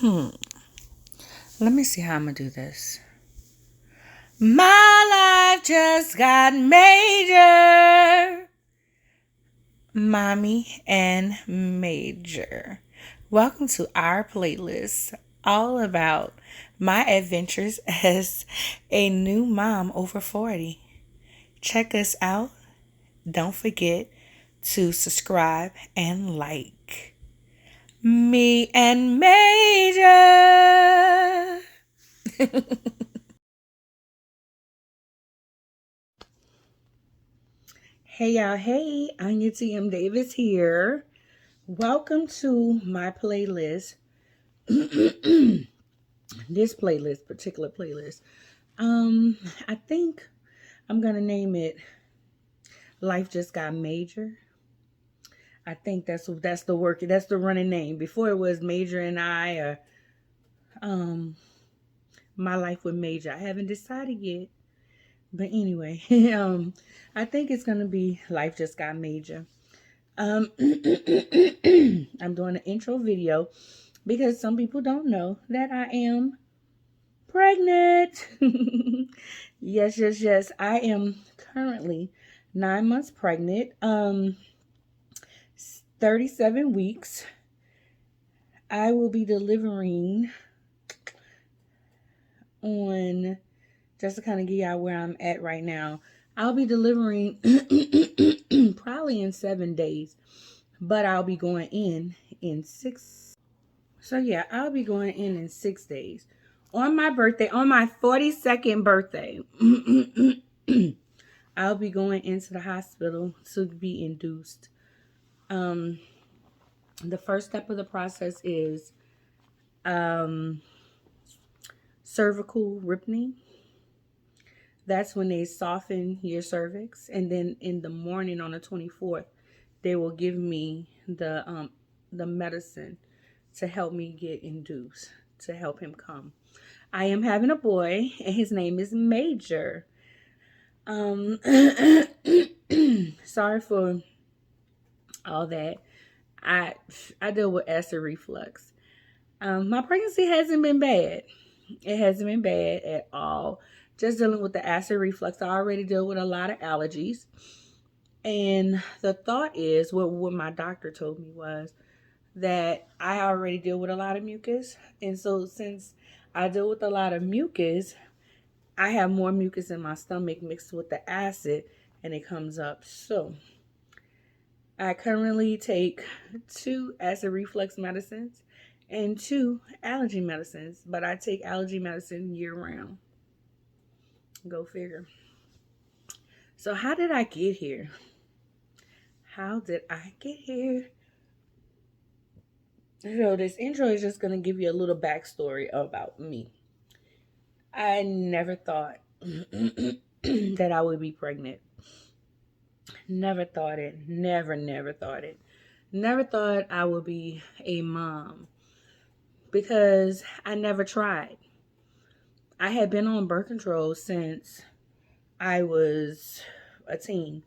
Let me see how I'm gonna do this. My life just got major. Mommy and Major. Welcome to our playlist, all about my adventures as a new mom over 40. Check us out. Don't forget to subscribe and like. Me and Major. Hey y'all, hey, Anya T.M. Davis here. Welcome to my playlist. This particular playlist. I think I'm gonna name it Life Just Got Major. I think that's the running name. Before it was Major and I, or um My Life with Major. I haven't decided yet. But anyway, I think it's gonna be Life Just Got Major. I'm doing an intro video because some people don't know that I am pregnant. Yes. I am currently 9 months pregnant. 37 weeks. I will be delivering on, just to kind of give y'all where I'm at right now. I'll be delivering probably in 7 days, but I'll be going in 6. So yeah, I'll be going in 6 days. On my birthday, on my 42nd birthday, I'll be going into the hospital to be induced. The first step of the process is cervical ripening. That's when they soften your cervix, and then in the morning on the 24th, they will give me the medicine to help me get induced, to help him come. I am having a boy, and his name is Major. Sorry for all that. I deal with acid reflux. My pregnancy hasn't been bad. It hasn't been bad at all. Just dealing with the acid reflux. I already deal with a lot of allergies. And the thought is, what my doctor told me was that I already deal with a lot of mucus. And so since I deal with a lot of mucus, I have more mucus in my stomach mixed with the acid, and it comes up. So I currently take 2 acid reflux medicines and 2 allergy medicines, but I take allergy medicine year round. Go figure. So how did I get here? How did I get here? So this intro is just going to give you a little backstory about me. I never thought that I would be pregnant. Never thought it. Never thought it. Never thought I would be a mom because I never tried. I had been on birth control since I was a teen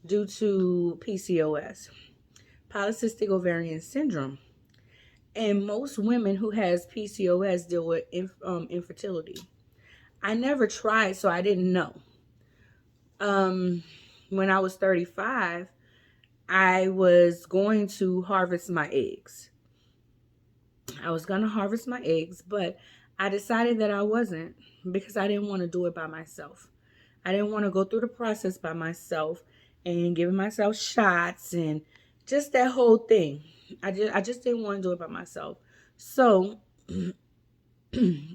due to PCOS, polycystic ovarian syndrome. And most women who has PCOS deal with infertility. I never tried, so I didn't know. When I was 35, I was going to harvest my eggs. I was going to harvest my eggs, but I decided that I wasn't because I didn't want to do it by myself. I didn't want to go through the process by myself and giving myself shots and just that whole thing. I just didn't want to do it by myself. So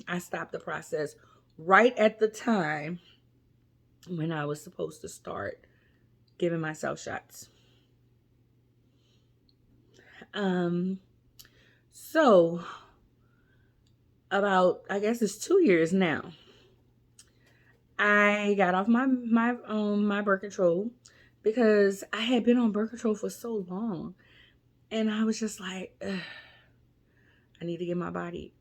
I stopped the process right at the time when I was supposed to start giving myself shots. So about, I guess it's 2 years now, I got off my birth control because I had been on birth control for so long, and I was just like, ugh, I need to give my body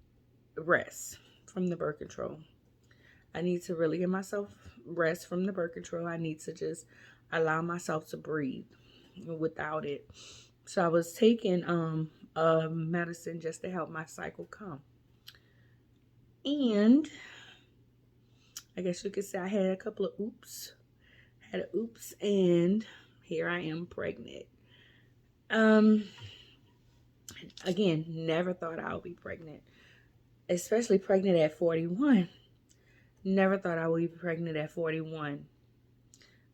rest from the birth control. I need to really give myself rest from the birth control. I need to just allow myself to breathe without it. So I was taking a medicine just to help my cycle come. And I guess you could say I had a couple of oops. Had an oops, and here I am pregnant. Um, Again, never thought I would be pregnant, especially pregnant at 41. Never thought I would be pregnant at 41.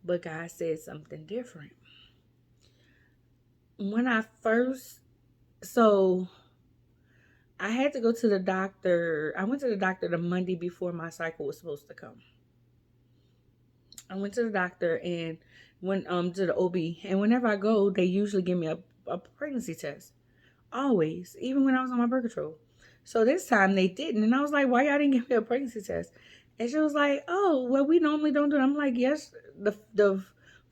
But God said something different. When I first, so I had to go to the doctor. I went to the doctor the Monday before my cycle was supposed to come. I went to the doctor and went to the OB. And whenever I go, they usually give me a pregnancy test. Always, even when I was on my birth control. So this time they didn't. And I was like, why y'all didn't give me a pregnancy test? And she was like, oh, well, we normally don't do it. I'm like, yes, the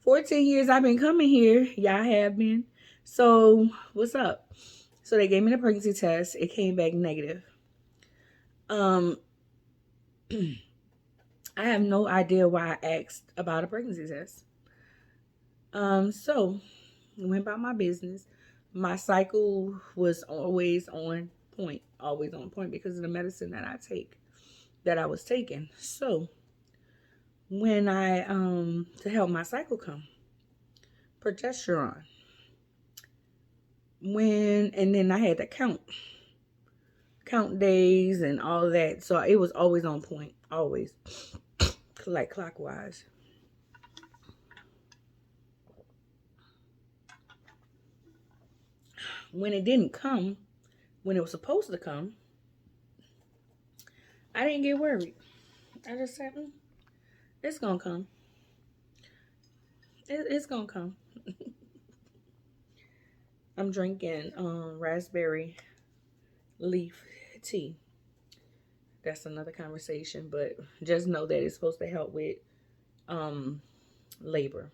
14 years I've been coming here, y'all have been. So what's up? So they gave me the pregnancy test. It came back negative. Um, I have no idea why I asked about a pregnancy test. So I went about my business. My cycle was always on point because of the medicine that I take, that I was taking. So when I to help my cycle come, progesterone. And then I had to count days and all that. So it was always on point, always like clockwise. When it didn't come, when it was supposed to come, I didn't get worried. I just said, it's gonna come. It's gonna come. I'm drinking raspberry leaf tea. That's another conversation, but just know that it's supposed to help with um, labor.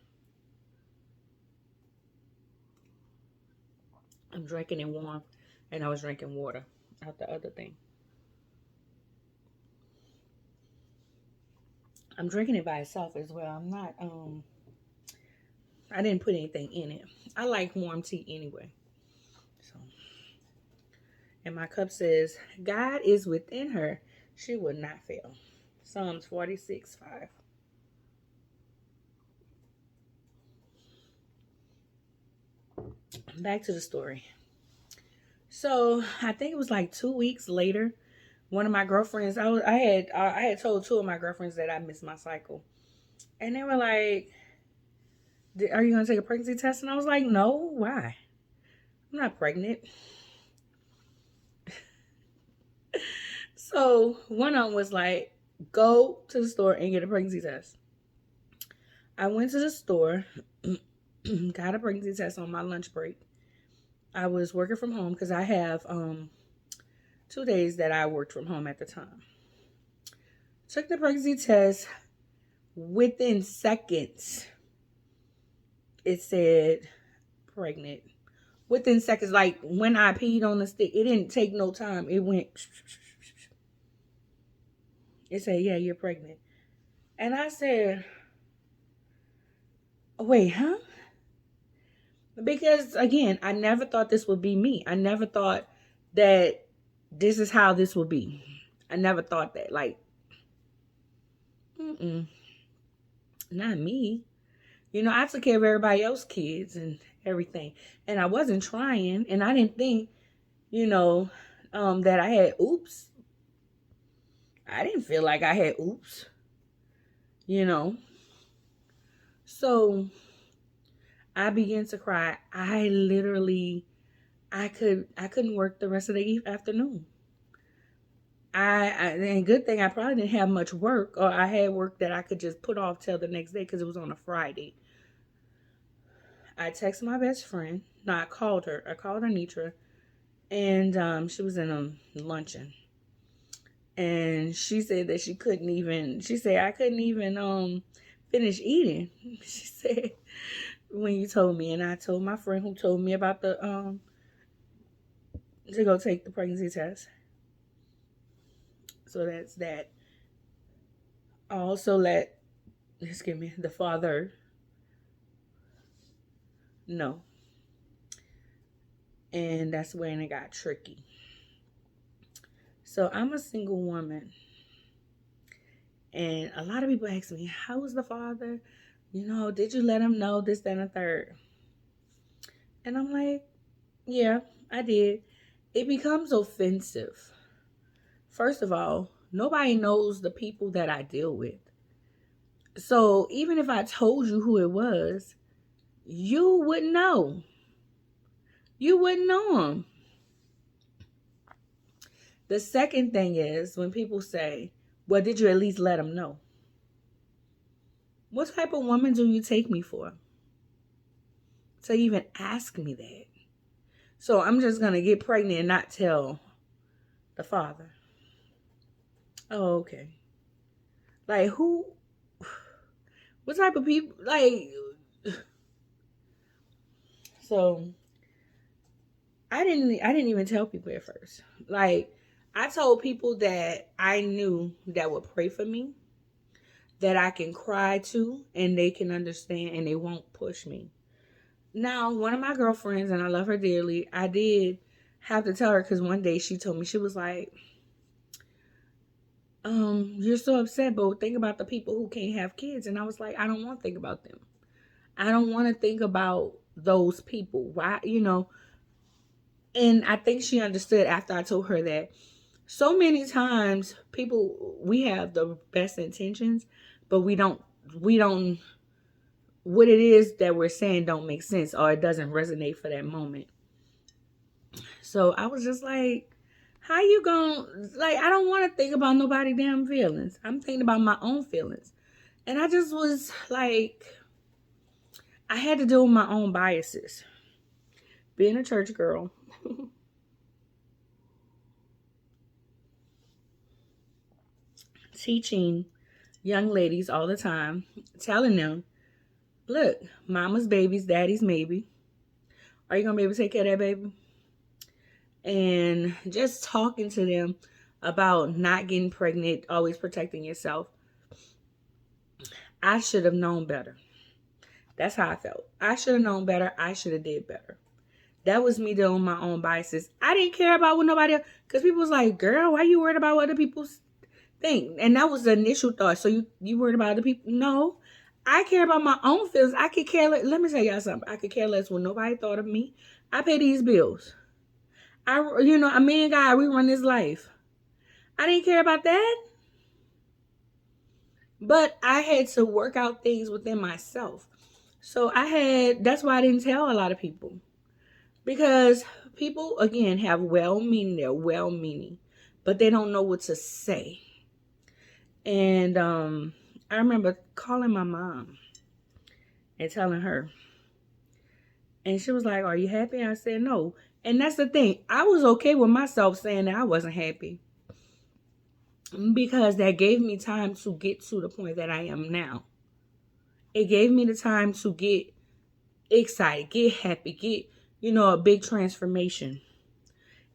I'm drinking it warm, and I was drinking water out the other thing. I'm drinking it by itself as well. I'm not I didn't put anything in it. I like warm tea anyway. So, and my cup says, God is within her. She will not fail. Psalms 46:5. Back to the story. So I think it was like 2 weeks later. One of my girlfriends, I had told two of my girlfriends that I missed my cycle, and they were like, "Are you gonna take a pregnancy test?" And I was like, "No, why? I'm not pregnant." So one of them was like, "Go to the store and get a pregnancy test." I went to the store, got a pregnancy test on my lunch break. I was working from home because I have 2 days that I worked from home at the time. Took the pregnancy test. Within seconds, it said pregnant. Within seconds, like when I peed on the stick, it didn't take no time. It went. It said, "Yeah, you're pregnant." And I said, "Wait, huh?" Because again, I never thought this would be me. I never thought that this is how this would be. I never thought that. Like, not me. You know, I took care of everybody else's kids and everything. And I wasn't trying. And I didn't think, you know, that I had oops. I didn't feel like I had oops. You know. So I began to cry. I literally I couldn't work the rest of the afternoon. And good thing I probably didn't have much work, or I had work that I could just put off till the next day because it was on a Friday. I texted my best friend. No, I called her. I called Anitra, and she was in a luncheon, and she said that she couldn't even. She said I couldn't even finish eating. She said when you told me, and I told my friend who told me about the to go take the pregnancy test. So that's that. I also let excuse me the father know, and that's when it got tricky. So I'm a single woman. And a lot of people ask me, how was the father? Did you let him know this, that, and the third? And I'm like, yeah, I did. It becomes offensive. First of all, nobody knows the people that I deal with. So even if I told you who it was, you wouldn't know. You wouldn't know him. The second thing is when people say, well, did you at least let him know? What type of woman do you take me for? To even ask me that. So I'm just going to get pregnant and not tell the father. Oh, okay. Like who? What type of people? So I didn't even tell people at first. Like I told people that I knew that would pray for me, that I can cry to, and they can understand and they won't push me. Now, one of my girlfriends, and I love her dearly, I did have to tell her because one day she told me, she was like, you're so upset, but think about the people who can't have kids. And I was like, I don't want to think about them. I don't want to think about those people. Why, And I think she understood after I told her that so many times we have the best intentions, but we don't, what it is that we're saying don't make sense or it doesn't resonate for that moment. So I was just like, how you going I don't want to think about nobody damn feelings. I'm thinking about my own feelings. And I just was like, I had to deal with my own biases. Being a church girl. Teaching young ladies all the time, telling them, look, mama's baby's daddy's maybe. Are you going to be able to take care of that baby? And just talking to them about not getting pregnant, always protecting yourself. I should have known better. That's how I felt. I should have known better. I should have did better. That was me dealing with my own biases. I didn't care about what nobody else, because people was like, girl, why you worried about what other people think? And that was the initial thought. So you worried about other people? No. I care about my own feelings. I could care less. Let me tell y'all something. I could care less when nobody thought of me. I pay these bills. A man guy, we run this life. I didn't care about that. But I had to work out things within myself. So that's why I didn't tell a lot of people. Because people, again, have they're well-meaning, but they don't know what to say. And I remember calling my mom and telling her. And she was like, are you happy? I said, no. And that's the thing. I was okay with myself saying that I wasn't happy. Because that gave me time to get to the point that I am now. It gave me the time to get excited, get happy, get, a big transformation.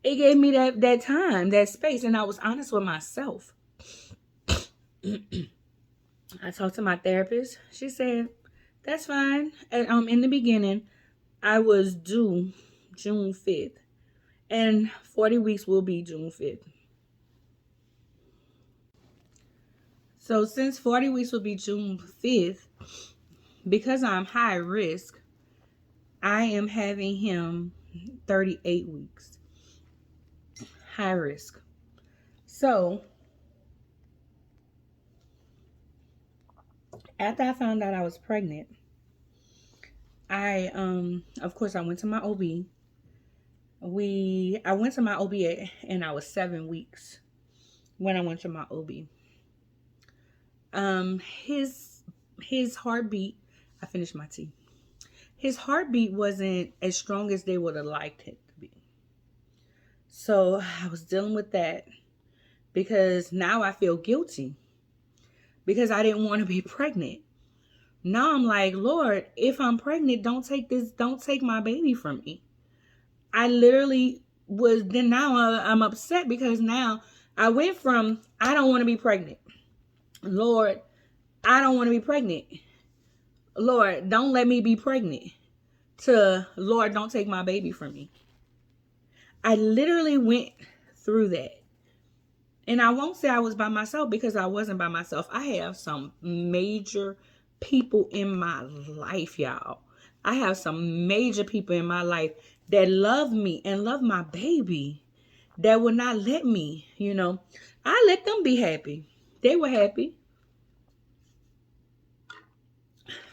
It gave me that time, that space, and I was honest with myself. I talked to my therapist. She said, that's fine. And in the beginning, I was due June 5th. And 40 weeks will be June 5th. So since 40 weeks will be June 5th, because I'm high risk, I am having him 38 weeks. High risk. So after I found out I was pregnant, I of course I went to my OB. I went to my OB and I was 7 weeks when I went to my OB. His heartbeat, I finished my tea. His heartbeat wasn't as strong as they would have liked it to be. So I was dealing with that because now I feel guilty because I didn't want to be pregnant. Now I'm like, Lord, if I'm pregnant, don't take my baby from me. I literally now I'm upset because now I went from, I don't want to be pregnant. Lord, I don't want to be pregnant. Lord, don't let me be pregnant. To, Lord, don't take my baby from me. I literally went through that. And I won't say I was by myself because I wasn't by myself. I have some major people in my life, y'all. I have some major people in my life that love me and love my baby, that will not let me, I let them be happy. They were happy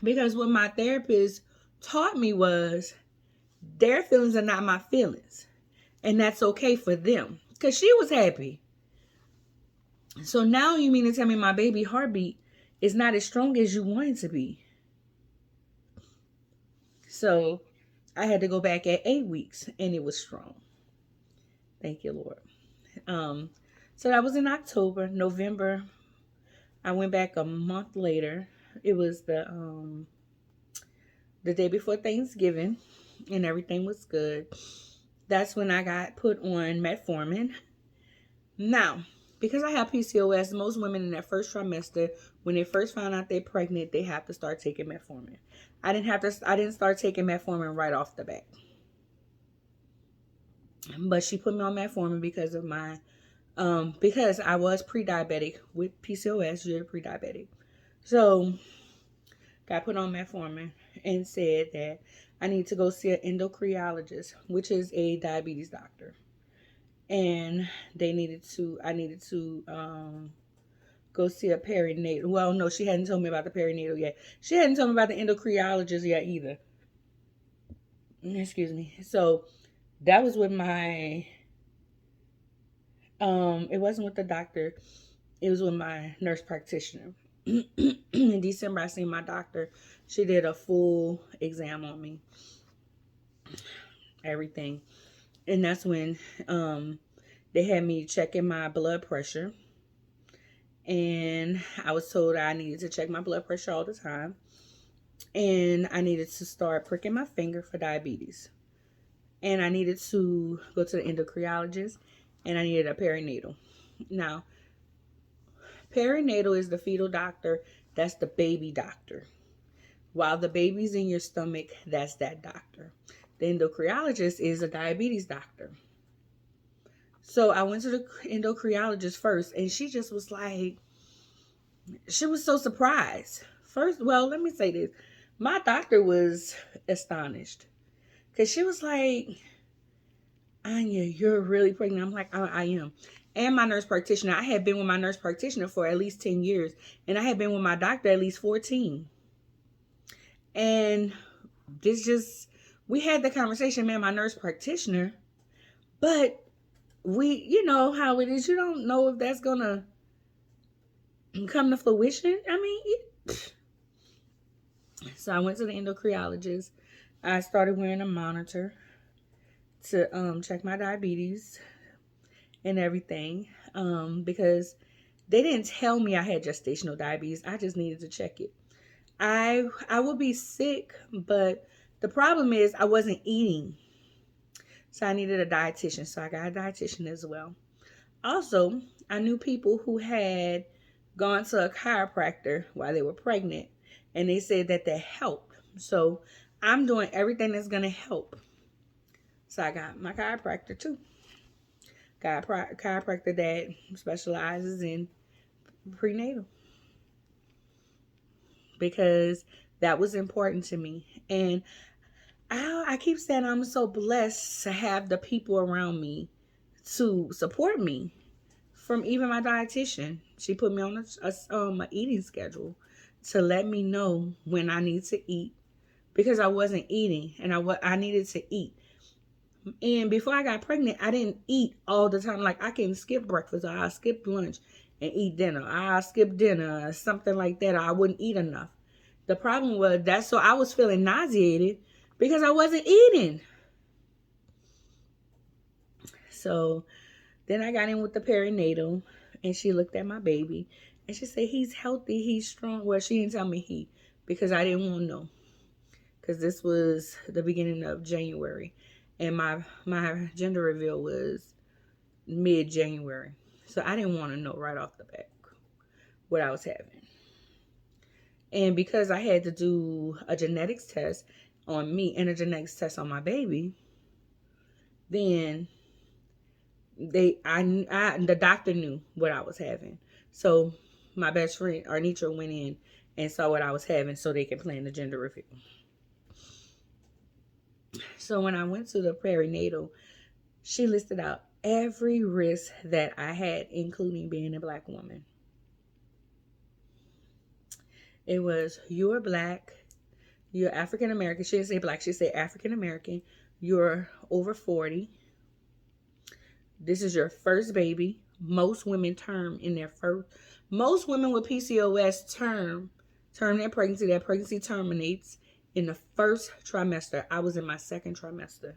because what my therapist taught me was their feelings are not my feelings. And that's okay for them because she was happy. So now you mean to tell me my baby heartbeat is not as strong as you want it to be? So I had to go back at 8 weeks and it was strong. Thank you, Lord. So that was in October. November, I went back a month later. It was the day before Thanksgiving, and everything was good. That's when I got put on metformin. Now, because I have PCOS, most women in that first trimester, when they first find out they're pregnant, they have to start taking metformin. I didn't start taking metformin right off the bat. But she put me on metformin because of my because I was pre-diabetic with PCOS, you're pre-diabetic. So got put on metformin and said that I need to go see an endocrinologist, which is a diabetes doctor. And I needed to go see a perinatal. Well, no, she hadn't told me about the perinatal yet. She hadn't told me about the endocrinologist yet either. Excuse me. So that was with my it wasn't with the doctor. It was with my nurse practitioner. In December, I seen my doctor. She did a full exam on me, everything. And that's when they had me checking my blood pressure. And I was told I needed to check my blood pressure all the time. And I needed to start pricking my finger for diabetes. And I needed to go to the endocrinologist. And I needed a perinatal. Now, perinatal is the fetal doctor. That's the baby doctor. While the baby's in your stomach, that's that doctor. The endocrinologist is a diabetes doctor. So I went to the endocrinologist first, and she just was like, she was so surprised. First, well, let me say this. My doctor was astonished because she was like, Anya, you're really pregnant. I'm like, I am. And my nurse practitioner, I had been with my nurse practitioner for at least 10 years, and I had been with my doctor at least 14. And we had the conversation, man, my nurse practitioner, but you know how it is. You don't know if that's going to come to fruition. I mean, so I went to the endocrinologist. I started wearing a monitor to check my diabetes and everything because they didn't tell me I had gestational diabetes. I just needed to check it. I would be sick, but the problem is I wasn't eating. So I needed a dietitian. So I got a dietitian as well. Also, I knew people who had gone to a chiropractor while they were pregnant, and they said that helped. So I'm doing everything that's going to help. So I got my chiropractor too. Got a chiropractor that specializes in prenatal because that was important to me. And I keep saying I'm so blessed to have the people around me to support me. From even my dietitian, she put me on a eating schedule to let me know when I need to eat because I wasn't eating and I needed to eat. And before I got pregnant, I didn't eat all the time. Like I can skip breakfast, or I'll skip lunch and eat dinner. I'll skip dinner, or something like that. Or I wouldn't eat enough. The problem was so I was feeling nauseated because I wasn't eating. So then I got in with the perinatal, and she looked at my baby, and she said, he's healthy, he's strong. Well, she didn't tell me he, because I didn't want to know. Because this was the beginning of January, and my gender reveal was mid-January. So I didn't want to know right off the bat what I was having. And because I had to do a genetics test on me and a genetics test on my baby, then The doctor knew what I was having. So my best friend Arnitra went in and saw what I was having so they could plan the gender reveal. So when I went to the perinatal, she listed out every risk that I had, including being a black woman. It was, you're black, you're African American. She didn't say black, she said African American. You're over 40. This is your first baby. Most women term in their first. Most women with PCOS term their pregnancy. Their pregnancy terminates in the first trimester. I was in my second trimester.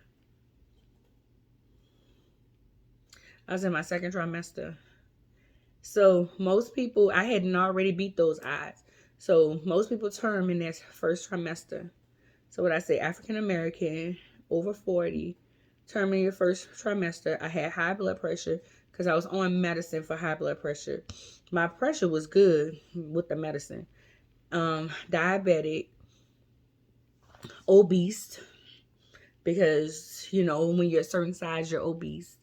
So most people, I hadn't already beat those odds. So most people term in their first trimester. So what I say, African American, over 40, term in your first trimester. I had high blood pressure because I was on medicine for high blood pressure. My pressure was good with the medicine. Diabetic, obese, because when you're a certain size, you're obese.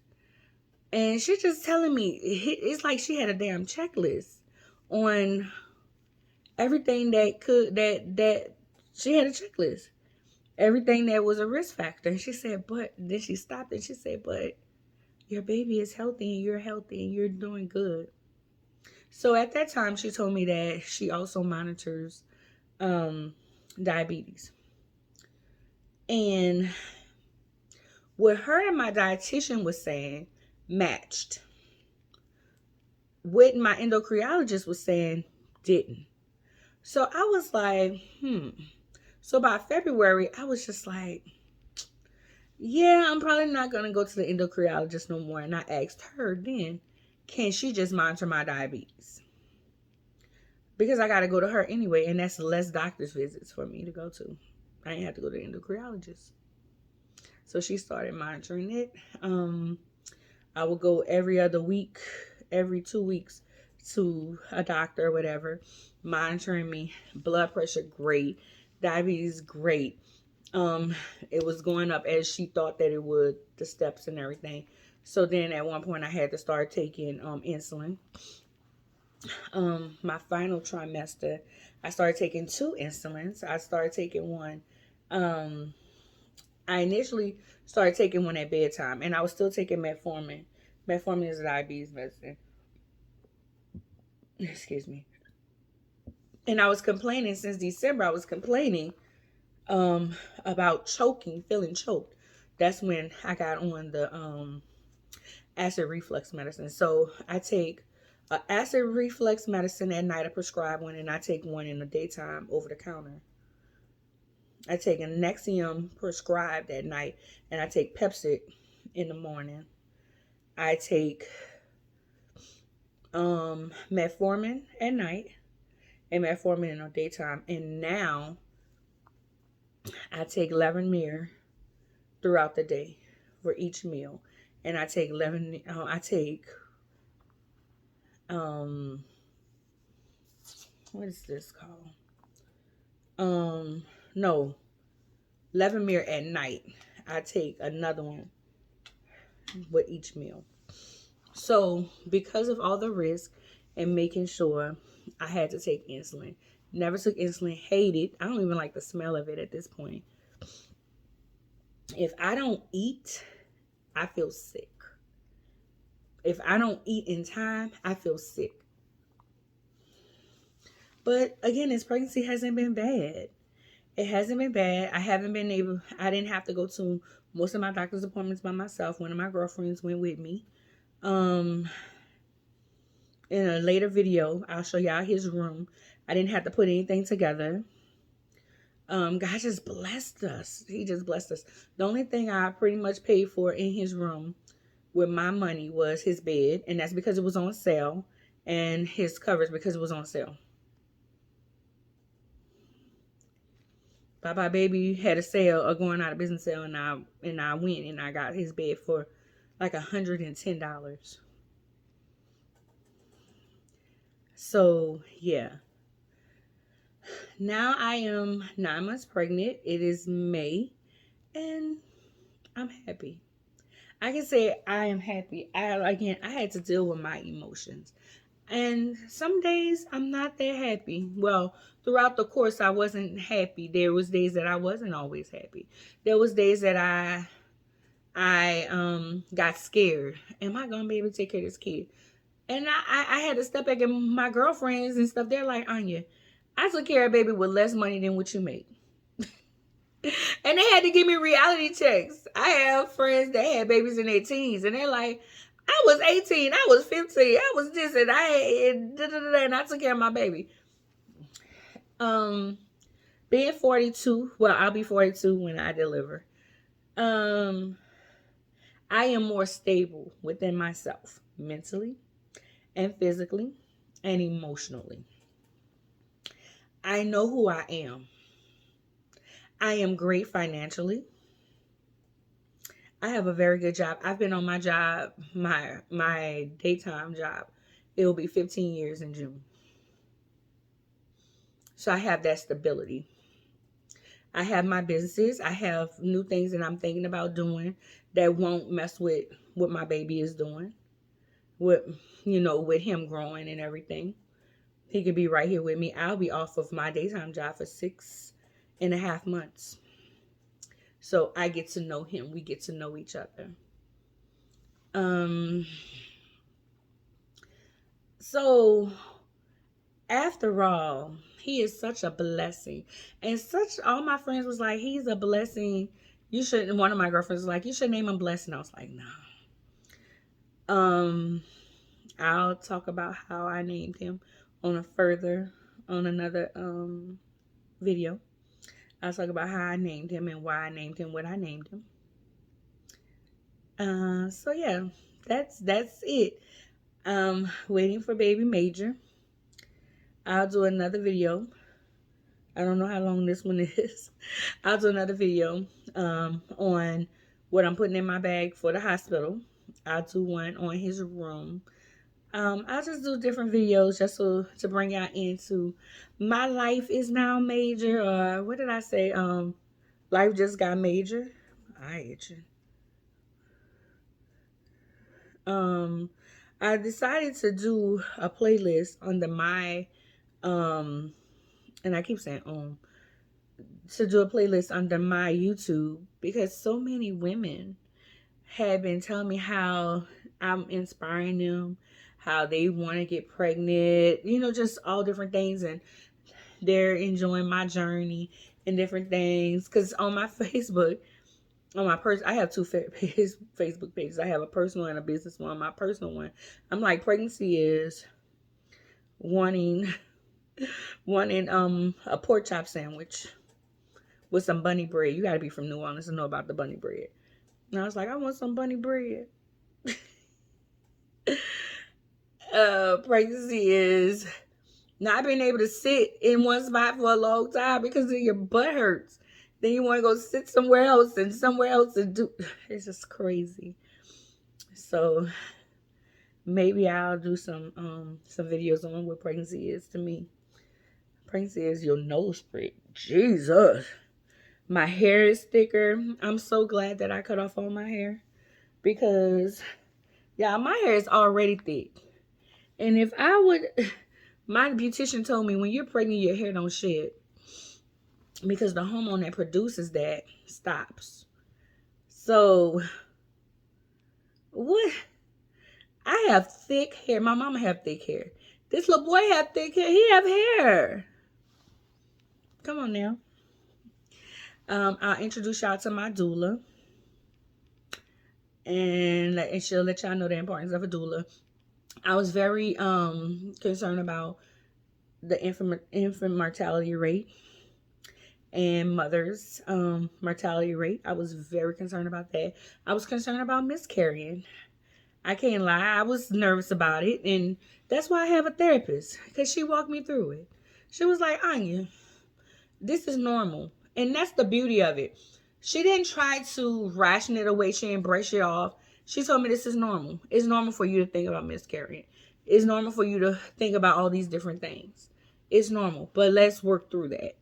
And she's just telling me, it's like she had a damn checklist on everything that she had a checklist. Everything that was a risk factor. And she said, but then she stopped and she said, but your baby is healthy and you're healthy and you're doing good. So at that time, she told me that she also monitors diabetes. And what her and my dietitian was saying matched. What my endocrinologist was saying didn't. So I was like, So by February, I was just like, yeah, I'm probably not going to go to the endocrinologist no more. And I asked her then, can she just monitor my diabetes? Because I got to go to her anyway, and that's less doctor's visits for me to go to. I didn't have to go to the endocrinologist. So she started monitoring it. I would go every other week, every 2 weeks to a doctor or whatever, monitoring me. Blood pressure, great. Diabetes, great. It was going up as she thought that it would, the steps and everything. So then at one point I had to start taking insulin. My final trimester, I started taking 2 insulins. I started taking one. I initially started taking one at bedtime, and I was still taking metformin. Metformin is a diabetes medicine. Excuse me. And I was complaining since December. I was complaining about choking, feeling choked. That's when I got on the acid reflux medicine. So I take acid reflux medicine at night. I prescribe one, and I take one in the daytime over the counter. I take a Nexium prescribed at night, and I take Pepcid in the morning. I take metformin at night and metformin in the daytime. And now I take Levemir throughout the day for each meal. And I take what is this called? No, Levemir at night. I take another one with each meal. So because of all the risk and making sure, I had to take insulin. Never took insulin, hate it. I don't even like the smell of it at this point. If I don't eat, I feel sick. If I don't eat in time, I feel sick. But again, this pregnancy hasn't been bad. It hasn't been bad. I didn't have to go to most of my doctor's appointments by myself. One of my girlfriends went with me. In a later video, I'll show y'all his room. I didn't have to put anything together. God just blessed us. He just blessed us. The only thing I pretty much paid for in his room with my money was his bed, and that's because it was on sale, and his covers because it was on sale. Bye Bye Baby had a sale, a going out of business sale, and I went and I got his bed for like $110. So yeah. Now I am 9 months pregnant. It is May, and I'm happy. I can say I am happy. I had to deal with my emotions. And some days I'm not that happy. Well, throughout the course I wasn't happy. There was days that I wasn't always happy. There was days that I got scared. Am I gonna be able to take care of this kid? And I had to step back, and my girlfriends and stuff, they're like, Anya, I took care of baby with less money than what you make. And they had to give me reality checks. I have friends that had babies in their teens, and they're like, I was 18, I was 15, I was this, and I took care of my baby. Um, being 42, well, I'll be 42 when I deliver. Um, I am more stable within myself, mentally and physically and emotionally. I know who I am. I am great financially. I have a very good job. I've been on my job, my daytime job. It will be 15 years in June. So I have that stability. I have my businesses. I have new things that I'm thinking about doing that won't mess with what my baby is doing. With with him growing and everything. He could be right here with me. I'll be off of my daytime job for 6.5 months. So I get to know him. We get to know each other. Um so after all, he is such a blessing. And such all my friends was like, he's a blessing. You should One of my girlfriends was like, you should name him Blessing. I was like, no. I'll talk about how I named him on another video. I'll talk about how I named him and why I named him what I named him. So yeah, that's it. Waiting for baby Major. I'll do another video. I don't know how long this one is. I'll do another video on what I'm putting in my bag for the hospital. I'll do one on his room. I'll just do different videos just to bring out into my life is now major, or what did I say? Life just got major. I get you. I decided to do a playlist under my and I keep saying to do a playlist under my YouTube because so many women have been telling me how I'm inspiring them, how they want to get pregnant, just all different things, and they're enjoying my journey and different things. Because on my Facebook, I have two Facebook pages. I have a personal and a business one. My personal one, I'm like, pregnancy is wanting a pork chop sandwich with some bunny bread. You got to be from New Orleans to know about the bunny bread. And I was like, I want some bunny bread. Pregnancy is not being able to sit in one spot for a long time because your butt hurts. Then you want to go sit somewhere else and do. It's just crazy. So maybe I'll do some videos on what pregnancy is to me. Pregnancy is your nose prick. Jesus. My hair is thicker. I'm so glad that I cut off all my hair because my hair is already thick. And if I would, my beautician told me when you're pregnant, your hair don't shed because the hormone that produces that stops. So, what? I have thick hair. My mama have thick hair. This little boy have thick hair. He have hair. Come on now. I'll introduce y'all to my doula. And she'll let y'all know the importance of a doula. I was very concerned about the infant mortality rate and mothers mortality rate. I was very concerned about that. I was concerned about miscarrying. I can't lie. I was nervous about it. And that's why I have a therapist, because she walked me through it. She was like, Anya, this is normal. And that's the beauty of it. She didn't try to ration it away. She didn't brush it off. She told me this is normal. It's normal for you to think about miscarrying. It's normal for you to think about all these different things. It's normal. But let's work through that.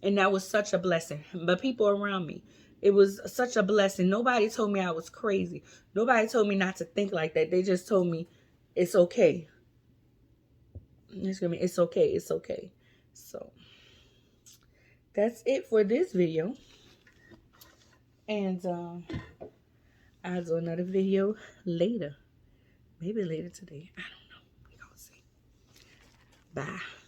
And that was such a blessing. But people around me, It was such a blessing. Nobody told me I was crazy. Nobody told me not to think like that. They just told me it's okay. It's okay. It's okay. So that's it for this video. And I'll do another video later. Maybe later today. I don't know. We're going to see. Bye.